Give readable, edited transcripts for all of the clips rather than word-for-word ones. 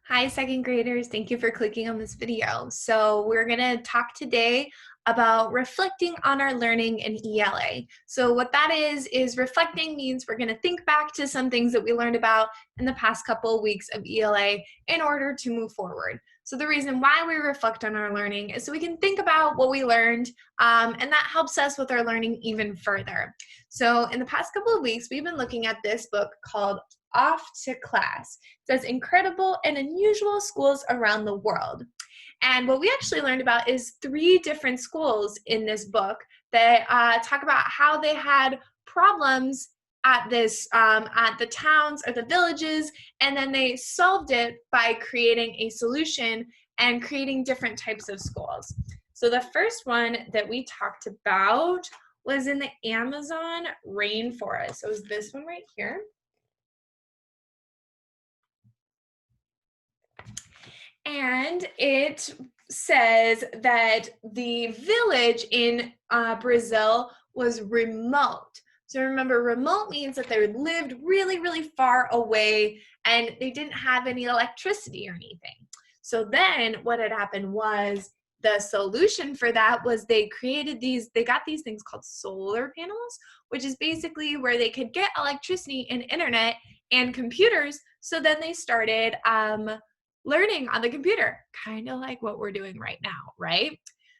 Hi, second graders. Thank you for clicking on this video. So we're going to talk today about reflecting on our learning in ELA. So what that is reflecting means we're going to think back to some things that we learned about in the past couple of weeks of ELA in order to move forward. So the reason why we reflect on our learning is so we can think about what we learned, and that helps us with our learning even further. So in the past couple of weeks, we've been looking at this book called Off to Class. It says incredible and unusual schools around the world. And what we actually learned about is 3 different schools in this book that talk about how they had problems at the towns or the villages, and then they solved it by creating a solution and creating different types of schools. So the first one that we talked about was in the Amazon rainforest. So it was this one right here. And it says that the village in Brazil was remote. So remember, remote means that they lived really, really far away and they didn't have any electricity or anything. So then what had happened was the solution for that was they got these things called solar panels, which is basically where they could get electricity and internet and computers. So then they started learning on the computer, kind of like what we're doing right now, right?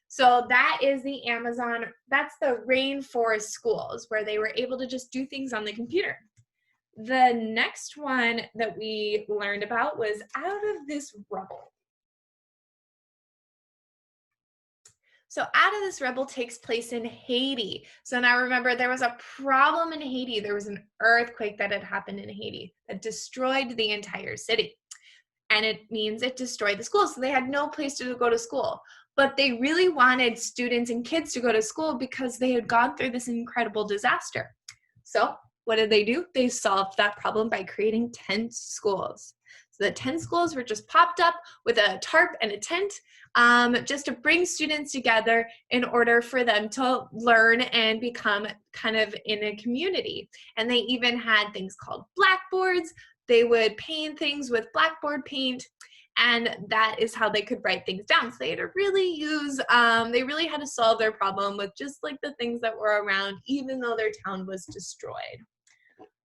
So that is that's the rainforest schools where they were able to just do things on the computer. The next one that we learned about was Out of This Rubble. So Out of This Rubble takes place in Haiti. So now remember, there was a problem in Haiti. There was an earthquake that had happened in Haiti that destroyed the entire city. And it means it destroyed the school. So they had no place to go to school. But they really wanted students and kids to go to school because they had gone through this incredible disaster. So what did they do? They solved that problem by creating tent schools. So the tent schools were just popped up with a tarp and a tent, just to bring students together in order for them to learn and become kind of in a community. And they even had things called blackboards. They would paint things with blackboard paint, and that is how they could write things down. So they had to really they really had to solve their problem with just like the things that were around, even though their town was destroyed.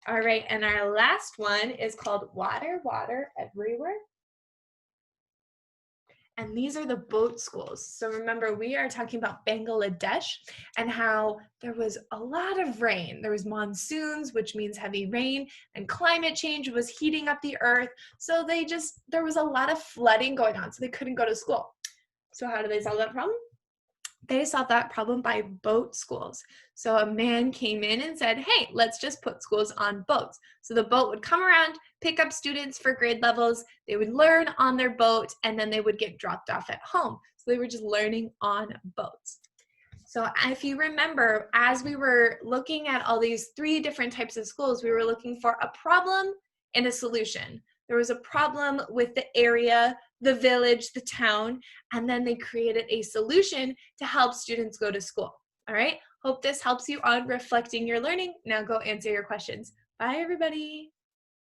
All right, and our last one is called Water, Water Everywhere. And these are the boat schools. So remember, we are talking about Bangladesh and how there was a lot of rain. There was monsoons, which means heavy rain, and climate change was heating up the earth. So there was a lot of flooding going on, so they couldn't go to school. So how do they solve that problem? They solved that problem by boat schools. So a man came in and said, hey, let's just put schools on boats. So the boat would come around, pick up students for grade levels, they would learn on their boat, and then they would get dropped off at home. So they were just learning on boats. So if you remember, as we were looking at all these 3 different types of schools, we were looking for a problem and a solution. There was a problem with the area, the village, the town, and then they created a solution to help students go to school. All right, hope this helps you on reflecting your learning. Now go answer your questions. Bye, everybody.